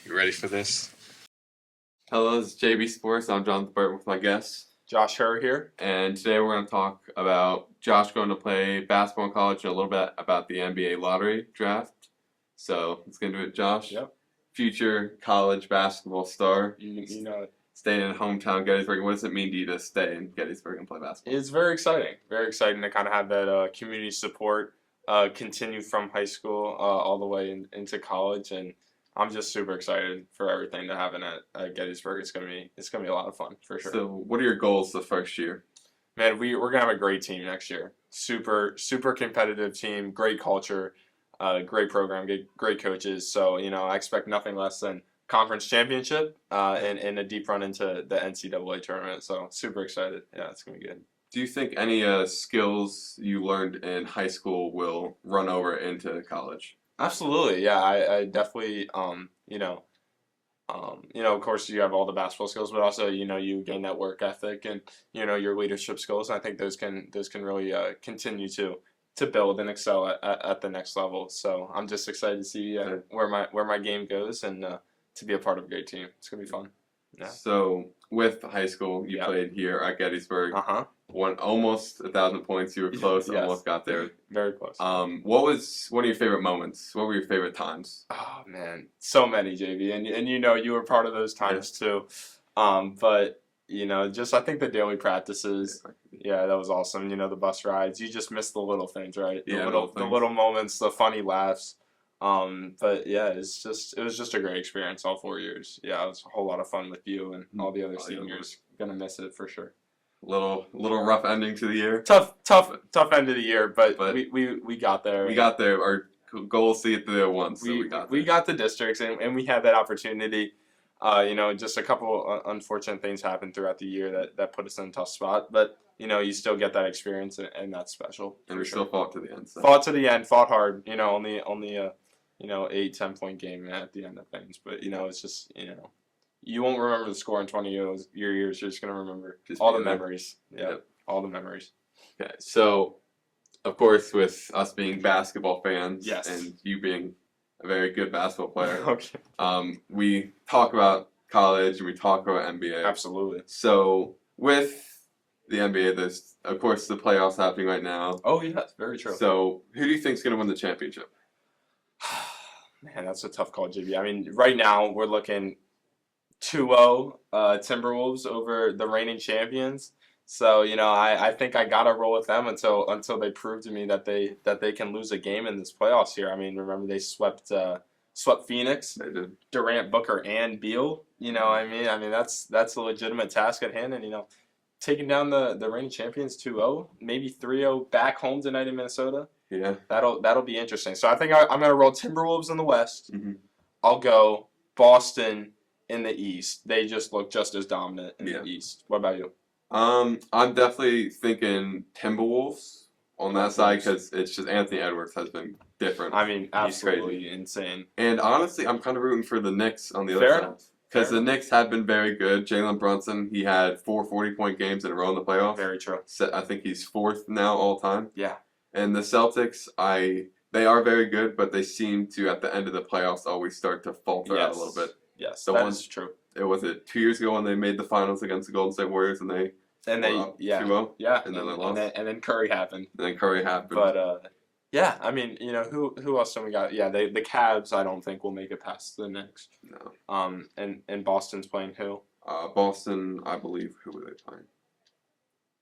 You ready for this? Hello, this is JBSports. I'm Jonathan Burton with my guest. Josh Herr here. And today we're going to talk about Josh going to play basketball in college and a little bit about the NBA lottery draft. So let's get into it, Josh. Yep. Future college basketball star. You know it. Staying in hometown Gettysburg. What does it mean to you to stay in Gettysburg and play basketball? It's very exciting. Very exciting to kind of have that community support continue from high school all the way into college, and I'm just super excited for everything to happen at Gettysburg. It's gonna be a lot of fun for sure. So what are your goals the first year? Man, we're gonna have a great team next year. Super competitive team. Great culture. Great program. Great coaches. So I expect nothing less than conference championship and a deep run into the NCAA tournament. So super excited. Yeah, it's gonna be good. Do you think any skills you learned in high school will run over into college? Absolutely. Yeah, I definitely of course you have all the basketball skills, but also you gain that work ethic and your leadership skills. And I think those can really continue to build and excel at the next level. So I'm just excited to see where my game goes and to be a part of a great team. It's gonna be fun. Yeah. So with high school, you played here at Gettysburg. Won almost 1,000 points. You were close. Yes. Almost got there. Very close. What was one of your favorite moments? What were your favorite times? Oh man, so many, JB, and you were part of those times too. But just I think the daily practices, yeah, that was awesome. The bus rides, you just miss the little things, right? The little moments, the funny laughs. But yeah, it was just a great experience all 4 years. Yeah, it was a whole lot of fun with you and all the other seniors. Gonna miss it for sure. Little rough ending to the year. Tough end of the year, but we got there. We got there. Our goal is to get there once. So we got the districts and we had that opportunity. Just a couple unfortunate things happened throughout the year that put us in a tough spot, but you still get that experience and that's special. And we still fought to the end. So. Fought to the end, fought hard. Only a 8-10 point game at the end of things, but it's just you won't remember the score in 20 years. You're just gonna remember all the memories. Yeah, all the memories. Okay, so of course with us being basketball fans, yes, and you being a very good basketball player, okay, we talk about college and we talk about NBA. Absolutely. So with the NBA, there's of course the playoffs happening right now. Oh yes, very true. So who do you think is going to win the championship? Man, that's a tough call, JB. I mean, right now we're looking 2-0 Timberwolves over the reigning champions. So I think I gotta roll with them until they prove to me that they can lose a game in this playoffs here. I mean, remember they swept Phoenix. They did. Durant, Booker, and Beal. I mean that's a legitimate task at hand, and taking down the reigning champions 2-0, maybe 3-0 back home tonight in Minnesota. Yeah, that'll be interesting. So I think I'm gonna roll Timberwolves in the West. Mm-hmm. I'll go Boston in the East. They just look just as dominant in the East. What about you? I'm definitely thinking Timberwolves on that side because it's just Anthony Edwards has been different. I mean, absolutely insane. And honestly, I'm kind of rooting for the Knicks on the other side. Because the Knicks have been very good. Jalen Brunson, he had 4 40-point games in a row in the playoffs. Very true. I think he's 4th now all time. Yeah. And the Celtics, they are very good, but they seem to, at the end of the playoffs, always start to falter out a little bit. Yes, that's true. It was 2 years ago when they made the finals against the Golden State Warriors, and they 2-0. Yeah, and then they lost. And then Curry happened. But yeah, I mean, who else do we got? Yeah, the Cavs. I don't think will make it past the Knicks. No. And Boston's playing who? Boston, I believe. Who were they playing?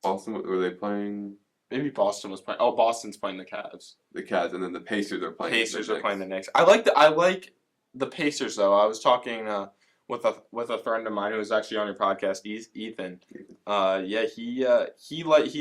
Boston, were they playing? Maybe Boston was playing. Oh, Boston's playing the Cavs. The Cavs, and then the Pacers are playing. Playing the Knicks. I like the Pacers though. I was talking with a friend of mine who was actually on your podcast, Ethan. He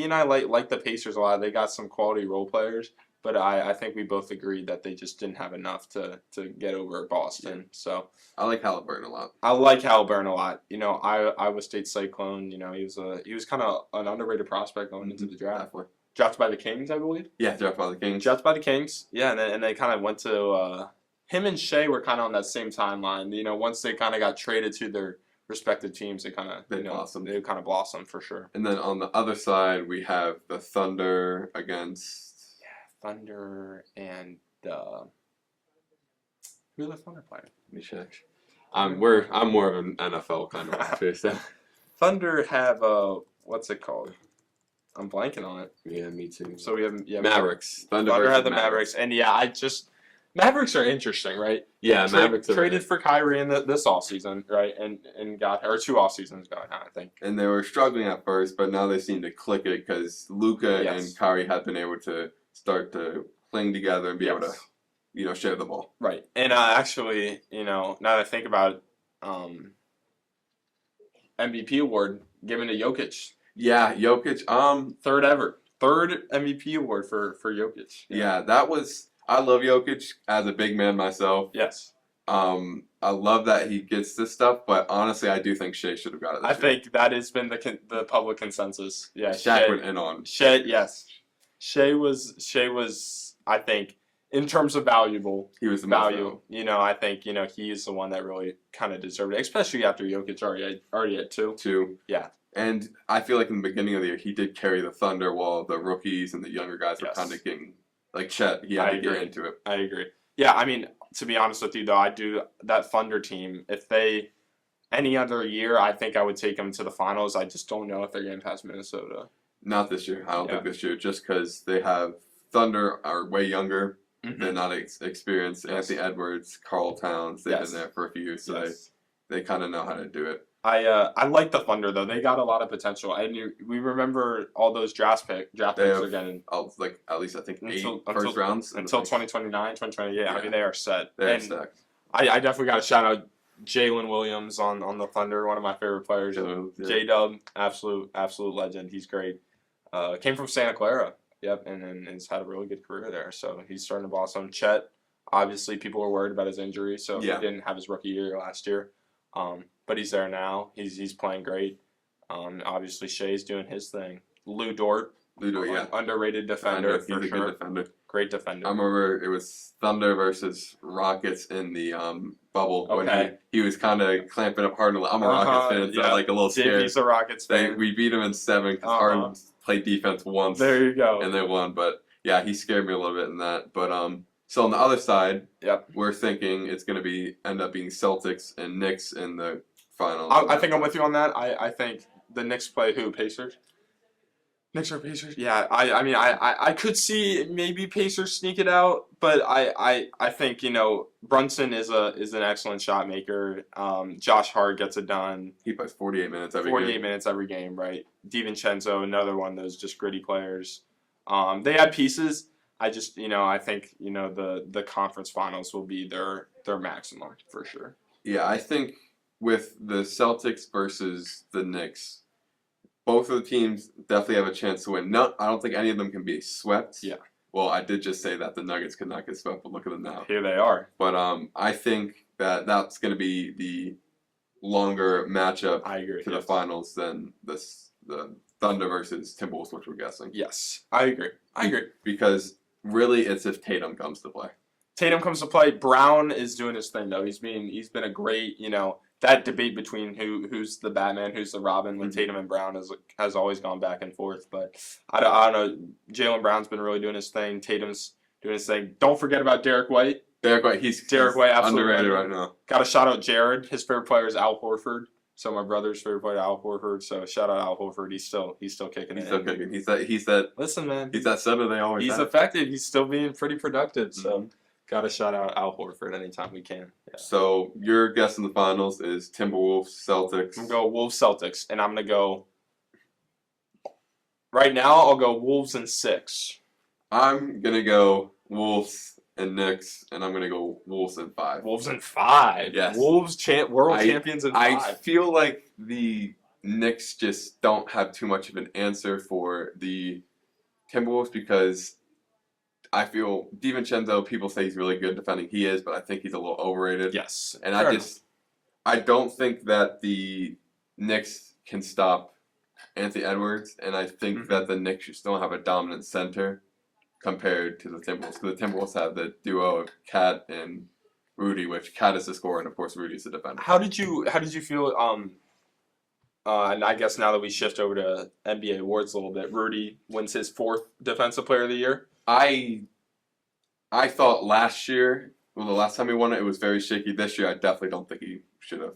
and I like the Pacers a lot. They got some quality role players, but I think we both agreed that they just didn't have enough to get over Boston. Yeah. So I like Halliburton a lot. I like Halliburton a lot. Iowa State Cyclone. He was kind of an underrated prospect going into the draft. Definitely. Drafted by the Kings, I believe. Yeah, drafted by the Kings. Drafted by the Kings. Yeah, and they kind of went to. Him and Shea were kind of on that same timeline. Once they kind of got traded to their respective teams, they kind of blossomed. They kind of blossomed for sure. And then on the other side, we have the Thunder against. Yeah, Thunder and who are the Thunder playing? Let me check. I'm more of an NFL kind of watcher. So Thunder have what's it called? I'm blanking on it. yeah, me too. So we have Mavericks. Thunder Thunder versus had the Mavericks, and Mavericks are interesting, right? Yeah, Mavericks are traded for Kyrie in this offseason, right? And got or 2 off seasons ago now, I think. And they were struggling at first, but now they seem to click it because Luka and Kyrie have been able to start to cling together and be able to, share the ball. Right. And actually, now that I think about it, MVP award given to Jokic. Yeah, Jokic. Third MVP award for Jokic. Yeah, that was. I love Jokic as a big man myself. Yes. I love that he gets this stuff, but honestly, I do think Shea should have got it. I think that has been the public consensus. Yeah, Shaq went in on. Shea, yes. Shea was. I think in terms of he was the value. I think he is the one that really kind of deserved it, especially after Jokic already had 2. 2. Yeah. And I feel like in the beginning of the year, he did carry the Thunder while the rookies and the younger guys were kind of getting, like Chet, he had to get into it. I agree. Yeah, I mean, to be honest with you, though, I do that Thunder team, if they, any other year, I think I would take them to the finals. I just don't know if they're getting past Minnesota. Not this year. I don't think this year, just because they have Thunder are way younger. Mm-hmm. They're not experienced. Yes. Anthony Edwards, Karl Towns, they've been there for a few years, so they kind of know how to do it. I like the Thunder though. They got a lot of potential. We remember all those draft picks are getting like at least I think 8 first rounds until 2029, 2028. Yeah. I mean they are set. They're stacked. I definitely got to shout out Jalen Williams on the Thunder, one of my favorite players. J-Dub, absolute legend. He's great. Came from Santa Clara. Yep, and has had a really good career there. So he's starting to blossom. Chet, obviously people were worried about his injury, so he didn't have his rookie year last year. But he's there now. He's playing great. Obviously Shea's doing his thing. Lou Dort, underrated defender. He's a good defender. Great defender. I remember it was Thunder versus Rockets in the bubble when he was kind of clamping up Harden. I'm a Rockets fan, so I like a little scared. He's a Rockets fan. We beat him in 7 because Harden played defense once. There you go. And they won, but yeah, he scared me a little bit in that. But so on the other side, we're thinking it's going to end up being Celtics and Knicks in the finals. I think I'm with you on that. I think the Knicks play who? Pacers? Knicks or Pacers? Yeah, I mean I could see maybe Pacers sneak it out, but I think Brunson is an excellent shot maker. Josh Hart gets it done. He plays 48 minutes every game, right? DiVincenzo, another one of those just gritty players. They had pieces. I just I think the conference finals will be their maximum for sure. Yeah, I think with the Celtics versus the Knicks, both of the teams definitely have a chance to win. No, I don't think any of them can be swept. Yeah. Well, I did just say that the Nuggets could not get swept, but look at them now. Here they are. But I think that's going to be the longer matchup to the finals than the Thunder versus Timberwolves, which we're guessing. Yes, I agree. Because really, it's if Tatum comes to play. Tatum comes to play. Brown is doing his thing though. He's been a great that debate between who's the Batman, who's the Robin, with Tatum and Brown has always gone back and forth. But I don't know. Jaylen Brown's been really doing his thing. Tatum's doing his thing. Don't forget about Derek White. He's absolutely underrated right now. Got to shout out Jared. His favorite player is Al Horford. So my brother's favorite player, Al Horford. So shout out Al Horford. He's still kicking. He's still kicking. He's that. Listen, man. He's that center they always. He's effective. He's still being pretty productive. So. Got to shout out Al Horford anytime we can. Yeah. So your guess in the finals is Timberwolves, Celtics. I'm going to go Wolves, Celtics, and I'm going to go. Right now, I'll go Wolves in 6. I'm going to go Wolves and Knicks, and I'm going to go Wolves in 5. Wolves in 5. Yes. Wolves world champions in 5. I feel like the Knicks just don't have too much of an answer for the Timberwolves because I feel DiVincenzo, people say he's really good defending. He is, but I think he's a little overrated. Yes. And I don't think that the Knicks can stop Anthony Edwards, and I think that the Knicks just don't have a dominant center compared to the Timberwolves. Because the Timberwolves have the duo of Cat and Rudy, which Cat is the scorer, and of course Rudy is the defender. How did you feel? And I guess now that we shift over to NBA awards a little bit, Rudy wins his 4th Defensive Player of the Year. I thought last year well, the last time he won it, it was very shaky. This year, I definitely don't think he should have.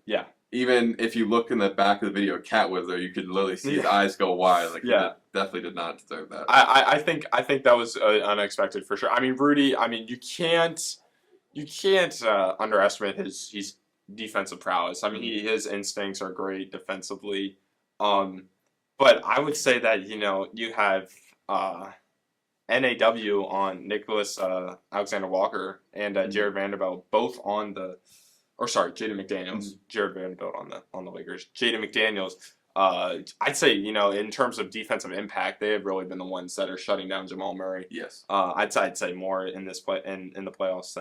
Yeah. Even if you look in the back of the video, Cat was there. You could literally see his eyes go wide. Like, he definitely did not deserve that. I think that was unexpected for sure. I mean, Rudy. I mean, you can't underestimate his defensive prowess. I mean, his instincts are great defensively. But I would say that you have NAW on Nicholas Alexander Walker and Jared Vanderbilt both on the. Or sorry, Jaden McDaniels, Jared Vanderbilt on the Lakers. Jaden McDaniels, I'd say in terms of defensive impact, they have really been the ones that are shutting down Jamal Murray. Yes. I'd say more in this in the playoffs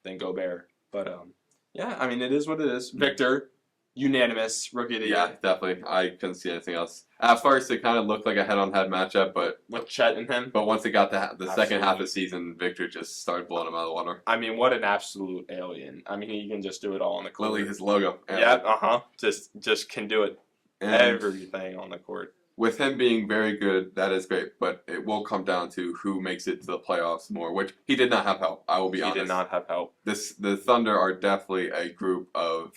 than Gobert. But yeah, I mean it is what it is. Victor, unanimous rookie of the year. Yeah, definitely. I couldn't see anything else. At first, it kind of looked like a head-on-head matchup, but with Chet and him. But once it got the second half of the season, Victor just started blowing him out of the water. I mean, what an absolute alien! I mean, he can just do it all on the court. Literally, his logo. Yeah. Just can do it. And everything on the court. With him being very good, that is great, but it will come down to who makes it to the playoffs more, which he did not have help. I will be honest. He did not have help. The Thunder are definitely a group of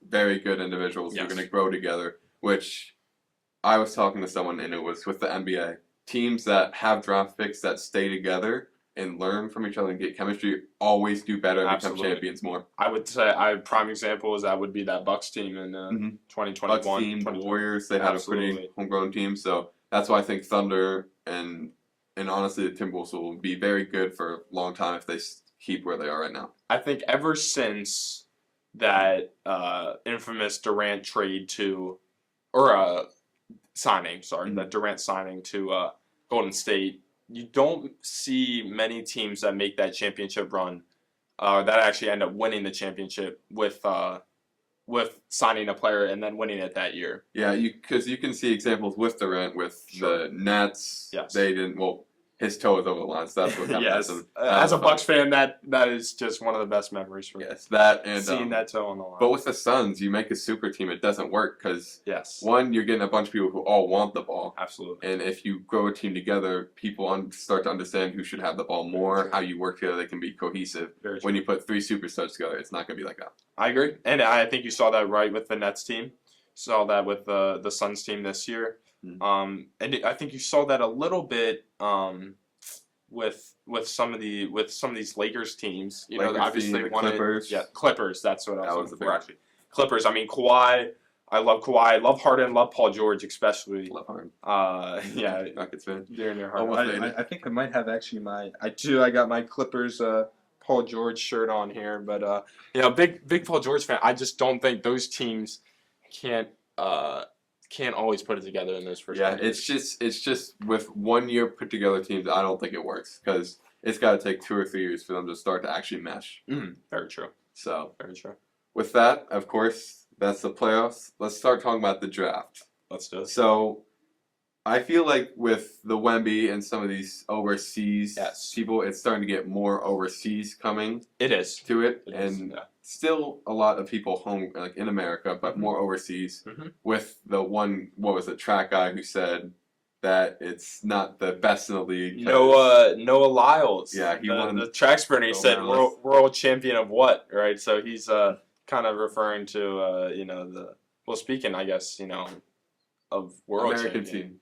very good individuals who are going to grow together, which I was talking to someone, and it was with the NBA. Teams that have draft picks that stay together and learn from each other and get chemistry always do better and become champions more. I would say prime example is that would be that Bucks team in 2021. Bucks team, the Warriors, they had a pretty homegrown team, so that's why I think Thunder and honestly the Timberwolves will be very good for a long time if they keep where they are right now. I think ever since that infamous Durant trade that Durant signing to Golden State, you don't see many teams that make that championship run that actually end up winning the championship with signing a player and then winning it that year. Yeah, because you can see examples with Durant with the Nets. Yes. They didn't. Well, his toe was over the line, so that's what happened. Yes. As a Bucks fan, that is just one of the best memories for me. Yes, that and seeing that toe on the line. But with the Suns, you make a super team. It doesn't work because one, you're getting a bunch of people who all want the ball. Absolutely. And if you grow a team together, people start to understand who should have the ball more, how you work together. They can be cohesive. When you put three superstars together, it's not going to be like that. I agree, and I think you saw that right with the Nets team. Saw that with the Suns team this year. And I think you saw that a little bit. With some of these Lakers teams, obviously the Clippers. Clippers. That's what I was looking for. Actually, Clippers. I mean, Kawhi. I love Kawhi. I love Harden. Love Paul George, especially. Love Harden. Rockets fan. Dear near heart. I think I might have actually I got my Clippers Paul George shirt on here, but big Paul George fan. I just don't think those teams can't always put it together in those first. Yeah, it's just with 1 year put together teams. I don't think it works because it's got to take 2 or 3 years for them to start to actually mesh. Very true. So very true. With that, of course, that's the playoffs. Let's start talking about the draft. Let's do it. So I feel like with the Wemby and some of these overseas people, it's starting to get more overseas coming. It is to it, and still a lot of people home like in America, but more overseas. With the one, what was it, track guy who said that it's not the best in the league. Noah Lyles. Yeah, he won the track sprinter. He said world champion of what, right? So he's kind of referring to speaking, I guess, of world American champion. Team.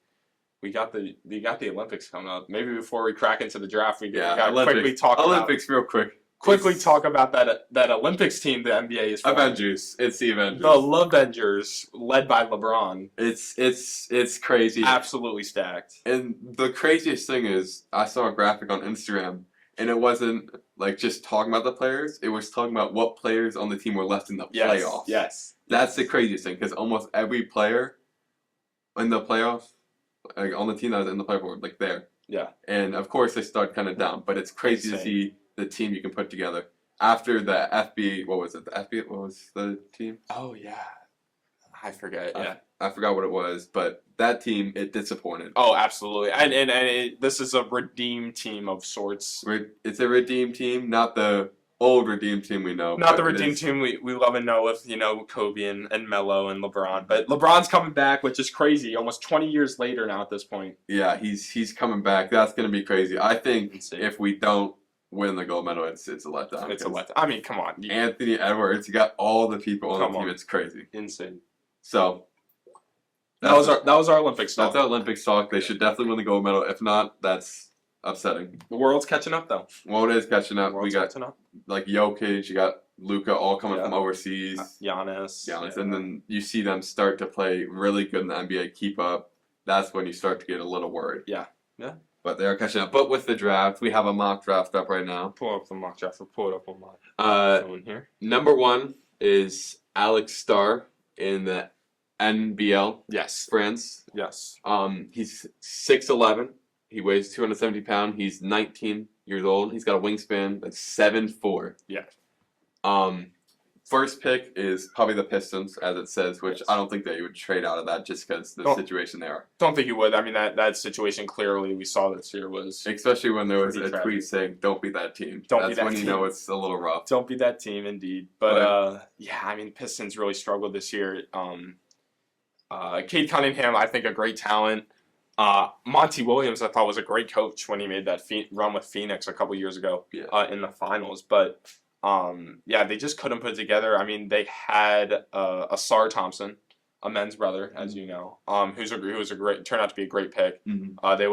We got the Olympics coming up. Maybe before we crack into the draft, we got quickly talk Olympics real quick. Quickly talk about that Olympics team the NBA is forming. Avengers. It's the Avengers. The Avengers, led by LeBron. It's crazy. Absolutely stacked. And the craziest thing is, I saw a graphic on Instagram, and it wasn't like just talking about the players. It was talking about what players on the team were left in the playoffs. Yes. That's the craziest thing, because almost every player in the playoffs, like on the team that was in the playoff, like there. Yeah. And of course they start kind of down, but it's crazy to see the team you can put together after the FB. What was it? The FB. What was the team? Oh yeah, I forget. I forgot what it was, but that team, it disappointed. Oh, absolutely. And this is a redeemed team of sorts. It's a redeemed team, not the old redeemed team we know. Not the redeemed team we love and know with Kobe and Melo and LeBron. But LeBron's coming back, which is crazy. Almost 20 years later now at this point. Yeah, he's coming back. That's gonna be crazy. I think if we don't win the gold medal, it's a letdown. It's a letdown. I mean, come on. Anthony Edwards, you got all the people on the team. It's crazy. Insane. So that was our Olympic stock. That's our Olympic stock. They should definitely win the gold medal. If not, that's upsetting. The world's catching up, though. World is catching up. We got catching up. like Jokic, you got Luka, all coming from overseas. Giannis. And then you see them start to play really good in the NBA, keep up. That's when you start to get a little worried. Yeah. But they are catching up. But with the draft, we have a mock draft up right now. Pull up the mock draft. Pull it up on my phone here. Number 1 is Alex Starr in the NBL. Yes. France. Yes. He's 6'11". He weighs 270 pounds. He's 19 years old. He's got a wingspan that's 7'4". Yeah. First pick is probably the Pistons, as it says, which Yes. I don't think they would trade out of that just because the situation they are. Don't think you would. I mean, that situation clearly we saw this year was. Especially when there was Pretty a tragic. tweet saying, "Don't be that team." Don't be That's that when you team. know it's a little rough. Don't be that team, indeed. But yeah, I mean, Pistons really struggled this year. Cade Cunningham, I think, a great talent. Monty Williams, I thought, was a great coach when he made that run with Phoenix a couple years ago in the finals. But yeah, they just couldn't put it together. I mean, they had Asar Thompson, a men's brother, as you know, who was a great, turned out to be a great pick. Mm-hmm. They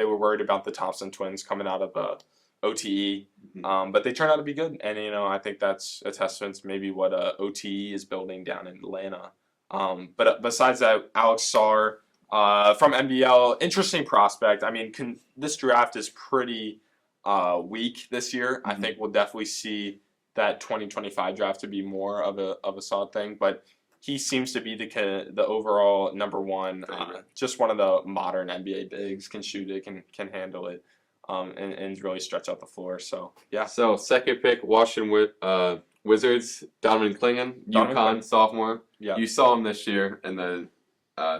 were worried about the Thompson twins coming out of OTE, but they turned out to be good. And I think that's a testament to maybe what OTE is building down in Atlanta. But besides that, Alex Sarr from NBL, interesting prospect. I mean, this draft is pretty weak this year. I think we'll definitely see that 2025 draft to be more of a solid thing. But he seems to be the overall number 1. Just one of the modern NBA bigs, can shoot it, can handle it, and really stretch out the floor. So yeah. So second pick, Washington Wizards, Donovan Clingan, UConn sophomore. Yeah. You saw him this year in the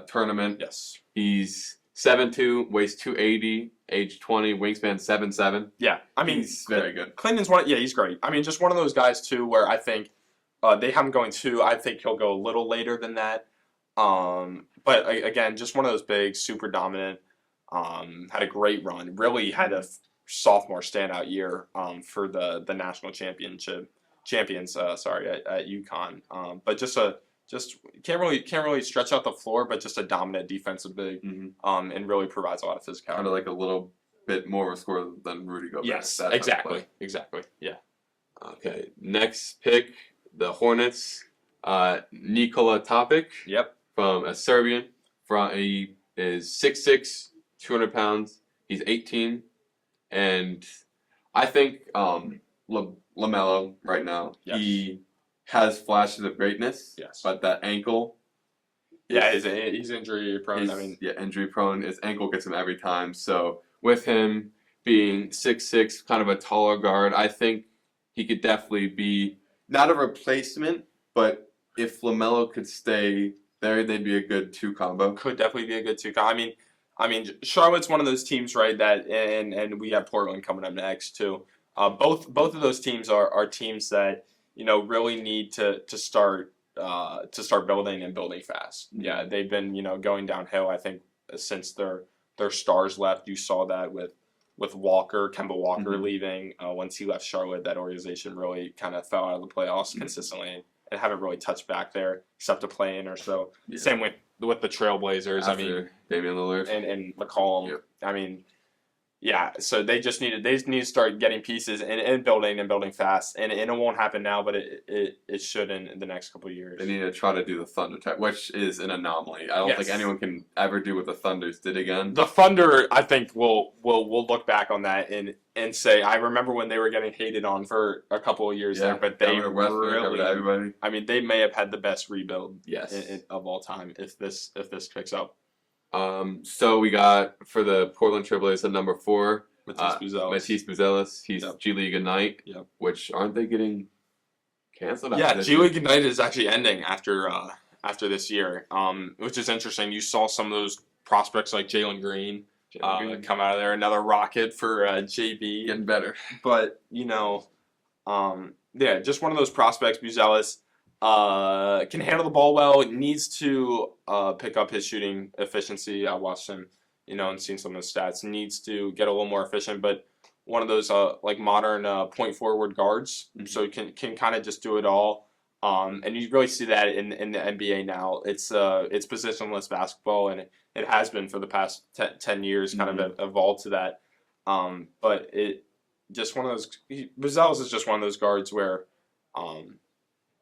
tournament. Yes. He's 7'2", weighs 280, age 20, wingspan 7'7". Yeah. I mean, he's very good. Clinton's he's great. I mean, just one of those guys too, where I think they have him going 2. I think he'll go a little later than that. But again, just one of those big, super dominant. Had a great run. Really had a sophomore standout year for the national champions at UConn. But just can't really stretch out the floor, but just a dominant defensive big, and really provides a lot of physicality. Kind of like a little bit more of a scorer than Rudy Gobert. Yes, exactly. Yeah. Okay, next pick, the Hornets, Nikola Topic. Yep. From a Serbian. He is 6'6", 200 pounds. He's 18, and I think LaMelo right now, he has flashes of greatness. Yes. But that ankle. Yeah, he's injury prone. Injury prone. His ankle gets him every time. So with him being 6'6", kind of a taller guard, I think he could definitely be not a replacement, but if LaMelo could stay there, they'd be a good 2 combo. Could definitely be a good 2 combo. I mean, Charlotte's one of those teams, right? That and we have Portland coming up next too. Both of those teams are teams that really need to start building and building fast. Yeah, they've been going downhill. I think since their stars left. You saw that with Kemba Walker leaving. Once he left Charlotte, that organization really kind of fell out of the playoffs consistently and haven't really touched back there except to play in or so. Yeah. Same with the Trailblazers. After Damian Lillard and McCollum. Yep. I mean, yeah. So they need to start getting pieces and building fast. And it won't happen now, but it should in the next couple of years. They need to try to do the Thunder type, which is an anomaly. I don't think anyone can ever do what the Thunders did again. The Thunder, I think, will look back on that and say, I remember when they were getting hated on for a couple of years there, but they really, everybody. I mean, they may have had the best rebuild yes. of all time if this picks up. So we got for the Portland Trailblazers at number 4, Matisse Buzelis. He's G League Ignite, which aren't they getting canceled? Yeah, G League Ignite is actually ending after this year, which is interesting. You saw some of those prospects like Jalen Green come out of there. Another rocket for JB. Getting better. But, just one of those prospects, Buzelis. Can handle the ball well. Needs to pick up his shooting efficiency. I watched him, and seen some of his stats. Needs to get a little more efficient. But one of those like modern point forward guards. So he can kind of just do it all. And you really see that in the NBA now. It's positionless basketball, and it has been for the past 10 years, kind of evolved to that. But it just one of those. Buzelis is just one of those guards where,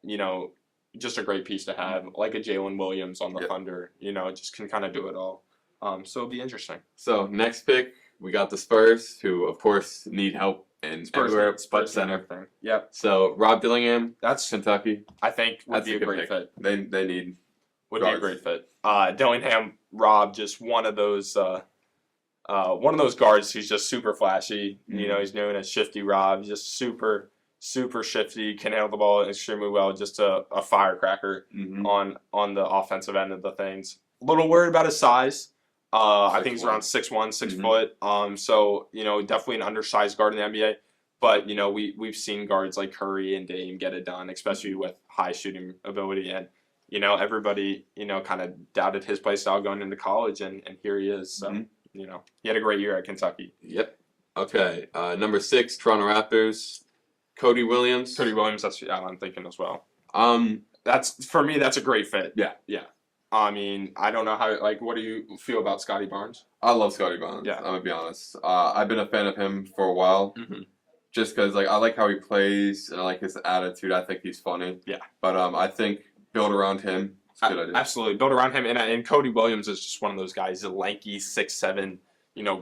you know, just a great piece to have, like a Jalen Williams on the Thunder. You know, just can kind of do it all. So it'll be interesting. So next pick, we got the Spurs, who of course need help in everywhere but center. Yep. So Rob Dillingham, That's Kentucky. I think would That's be a great fit. They need Would guards. be a great fit. Dillingham, Rob, just one of those guards. He's just super flashy. You know, he's known as Shifty Rob. He's just super shifty. Can handle the ball extremely well. Just a firecracker on the offensive end of the things. A little worried about his size. I think he's around 6'1", 6 foot. So you know, definitely an undersized guard in the NBA. But you know, we've seen guards like Curry and Dame get it done, especially with high shooting ability. And you know, everybody kind of doubted his play style going into college, and here he is. So you know, he had a great year at Kentucky. Yep. Okay. Number 6, Toronto Raptors. Cody Williams. That's I'm thinking as well. That's for me. That's a great fit. Yeah. I mean, I don't know what do you feel about Scotty Barnes? I love Scotty Barnes. Yeah. I'm gonna be honest. I've been a fan of him for a while. Just because I like how he plays and I like his attitude. I think he's funny. Yeah. But I think build around him. It's a good idea. Absolutely, build around him. And Cody Williams is just one of those guys. A lanky 6'7",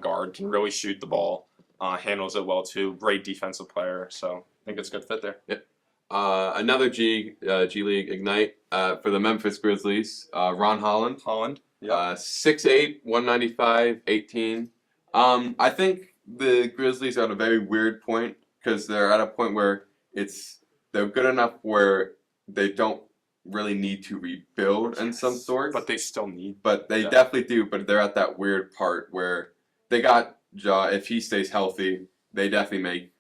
guard, can really shoot the ball. Handles it well too. Great defensive player. So I think it's a good fit there. Yep. Another G League Ignite for the Memphis Grizzlies. Ron Holland. Yeah. 6'8", 195, 18. I think the Grizzlies are at a very weird point because they're at a point where they're good enough where they don't really need to rebuild in some sort. But they still need. But they definitely do. But they're at that weird part where they got Ja. If he stays healthy, they definitely make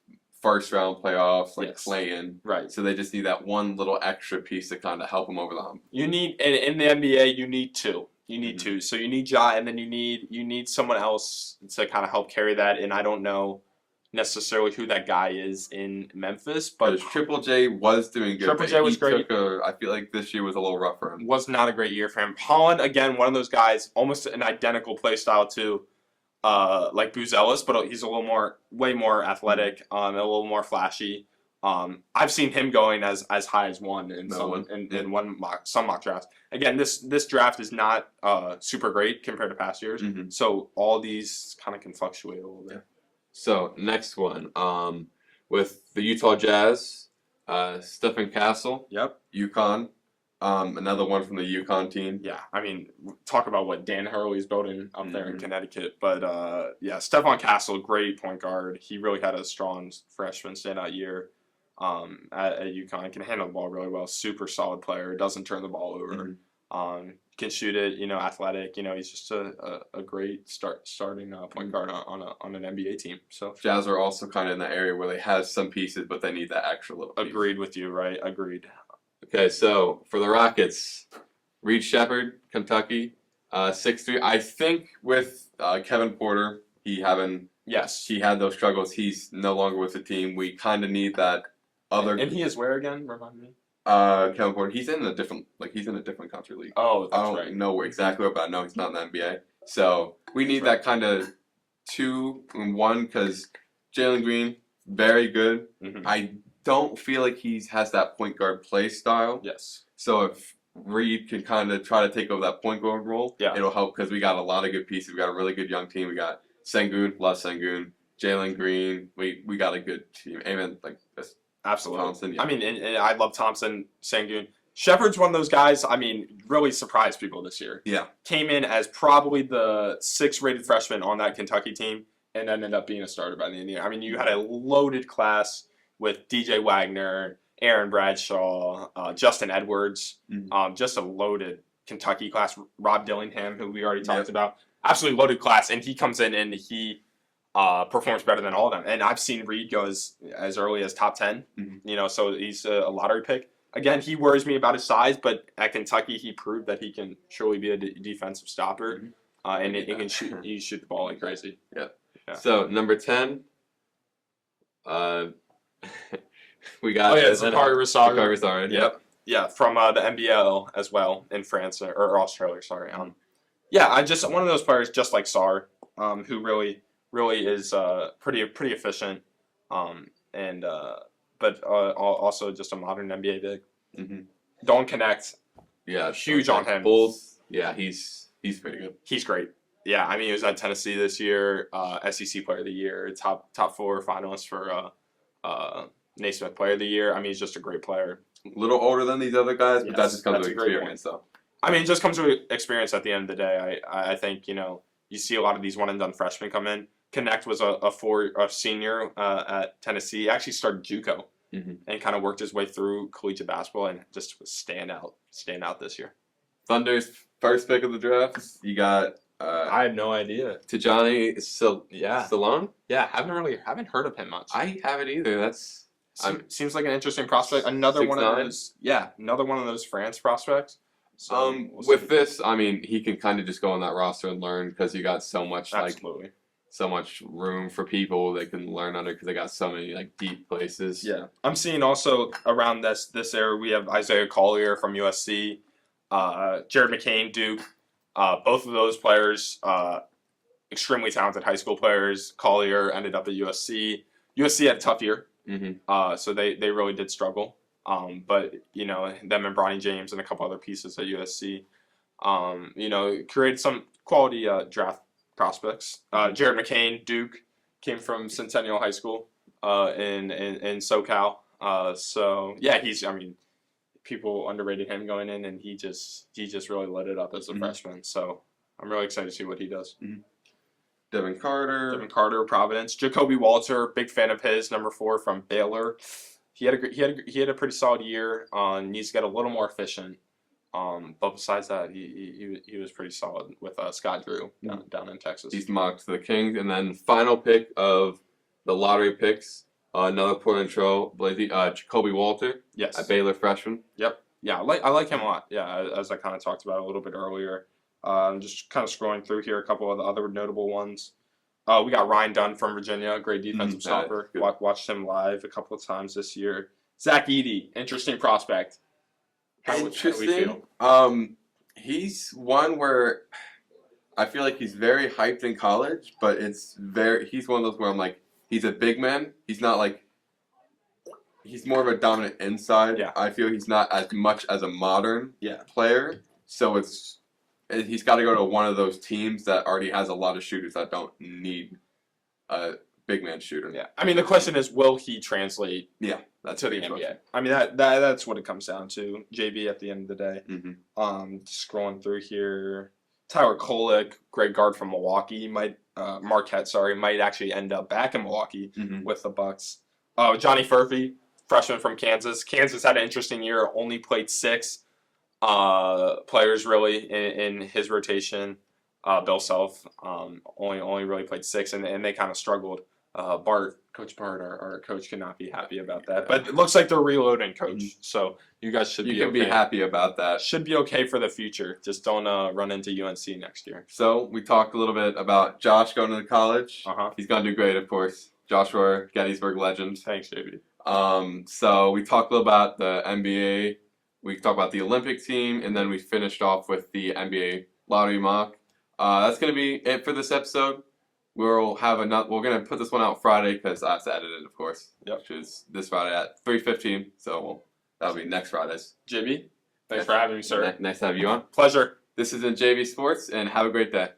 first round playoffs, play in. Right. So they just need that one little extra piece to kind of help them over the hump. You need in the NBA. You need two. You need two. So you need Ja, and then you need someone else to kind of help carry that. And I don't know necessarily who that guy is in Memphis, but Triple J was doing good. Triple J was great. I feel like this year was a little rough for him. Was not a great year for him. Holland, again, one of those guys, almost an identical play style to like Buzelis, but he's way more athletic, a little more flashy. I've seen him going as high as one in some mock drafts. Again, this draft is not super great compared to past years, so all these kind of can fluctuate a little bit. So next one, with the Utah Jazz, Stephen Castle. Yep. UConn. Another one from the UConn team. Yeah, I mean, talk about what Dan Hurley's building up there in Connecticut. But Stephon Castle, great point guard. He really had a strong freshman standout year at UConn. Can handle the ball really well. Super solid player. Doesn't turn the ball over. Can shoot it. Athletic. He's just a great starting point guard on an NBA team. So Jazz are also kind of in that area where they have some pieces, but they need that extra little piece. Agreed with you. Right. Agreed. Okay, so for the Rockets, Reed Shepherd, Kentucky, 6'3". I think with Kevin Porter, he had those struggles. He's no longer with the team. We kind of need that other. And he is where again? Remind me. Kevin Porter. He's in a different country league. Oh, that's I don't know exactly where, but I know he's not in the NBA. So we need that kind of 2 in 1 because Jalen Green, very good. I don't feel like he has that point guard play style. Yes. So if Reed can kind of try to take over that point guard role, it'll help because we got a lot of good pieces. We got a really good young team. We got Sengun, love Sengun, Jalen Green. We got a good team. Amen. Absolutely. Thompson, yeah. I mean, and I love Thompson, Sengun. Shepard's one of those guys, I mean, really surprised people this year. Yeah. Came in as probably the 6th rated freshman on that Kentucky team and ended up being a starter by the end of the year. I mean, you had a loaded class with DJ Wagner, Aaron Bradshaw, Justin Edwards, just a loaded Kentucky class. Rob Dillingham, who we already talked about, absolutely loaded class, and he comes in and he performs better than all of them. And I've seen Reed go as early as top 10, so he's a lottery pick. Again, he worries me about his size, but at Kentucky, he proved that he can surely be a defensive stopper, and he can shoot the ball like crazy. Yeah. So number 10. We got Zakari Rosari. Zakari Rosari. Yep. Yeah, from the NBL as well in France or Australia. Sorry. Yeah, I just one of those players just like Sar, who really is pretty efficient, and but also just a modern NBA big. Mm-hmm. Don't connect. Yeah, Huge on him. Bulls. Yeah, he's pretty good. He's great. Yeah, I mean he was at Tennessee this year, SEC Player of the Year, top 4 finalist for Naismith Player of the Year. I mean he's just a great player. A little older than these other guys, but that Yes, just comes that's with a great experience, though. I mean, it just comes with experience at the end of the day. I think, you see a lot of these one and done freshmen come in. Connect was a senior at Tennessee. He actually started JUCO and kind of worked his way through collegiate basketball and just was stand out this year. Thunder's first pick of the draft. You got I had no idea. Tijani Stallone. Yeah, haven't heard of him much. I haven't either. That's seems like an interesting prospect. Another 6'9". one of those France prospects. So with this, I mean, he can kind of just go on that roster and learn because you got so much absolutely. So much room for people they can learn under because they got so many deep places. Yeah, I'm seeing also around this area we have Isaiah Collier from USC, Jared McCain, Duke. Both of those players, extremely talented high school players. Collier ended up at USC. USC had a tough year, so they really did struggle. But them and Bronny James and a couple other pieces at USC, created some quality draft prospects. Jared McCain, Duke, came from Centennial High School in SoCal. So yeah, people underrated him going in, and he just really lit it up as a freshman. So I'm really excited to see what he does. Devin Carter, Providence. Jacoby Walter, big fan of his, number 4 from Baylor. He had a pretty solid year. Needs to get a little more efficient. But besides that, he was pretty solid with Scott Drew down in Texas. He's mocked to the Kings, and then final pick of the lottery picks, another Portland Trail Blaze, Jacoby Walter. Yes, a Baylor freshman. Yep. Yeah, I like him a lot. Yeah, as I kind of talked about a little bit earlier. Just kind of scrolling through here, a couple of the other notable ones. We got Ryan Dunn from Virginia, great defensive stopper. Watched him live a couple of times this year. Zach Edey, interesting prospect. How we feel? He's one where I feel like he's very hyped in college, but he's one of those where I'm like, he's a big man. He's not he's more of a dominant inside. Yeah. I feel he's not as much as a modern player. So he's got to go to one of those teams that already has a lot of shooters that don't need a big man shooter. Yeah. I mean, the question is, will he translate that's to the NBA? I mean, that's what it comes down to, JB, at the end of the day. Scrolling through here, Tyler Kolek, great guard from Milwaukee, Marquette might actually end up back in Milwaukee with the Bucks. Johnny Furphy, freshman from Kansas. Kansas had an interesting year, only played 6 players really in his rotation. Bill Self only really played 6, and they kind of struggled. Coach Bart, our coach, could not be happy about that. But it looks like they're reloading, Coach. So you guys should be happy about that. Should be okay for the future. Just don't run into UNC next year. So we talked a little bit about Josh going to college. He's going to do great, of course. Josh Herr, Gettysburg legend. Thanks, JB. So we talked a little about the NBA. We talked about the Olympic team, and then we finished off with the NBA lottery mock. That's going to be it for this episode. We're going to put this one out Friday because I have to edit it, of course. Yep. Which is this Friday at 3:15. So that'll be next Friday's. JB, thanks for having me, sir. Nice to have you on. Pleasure. This is in JB Sports, and have a great day.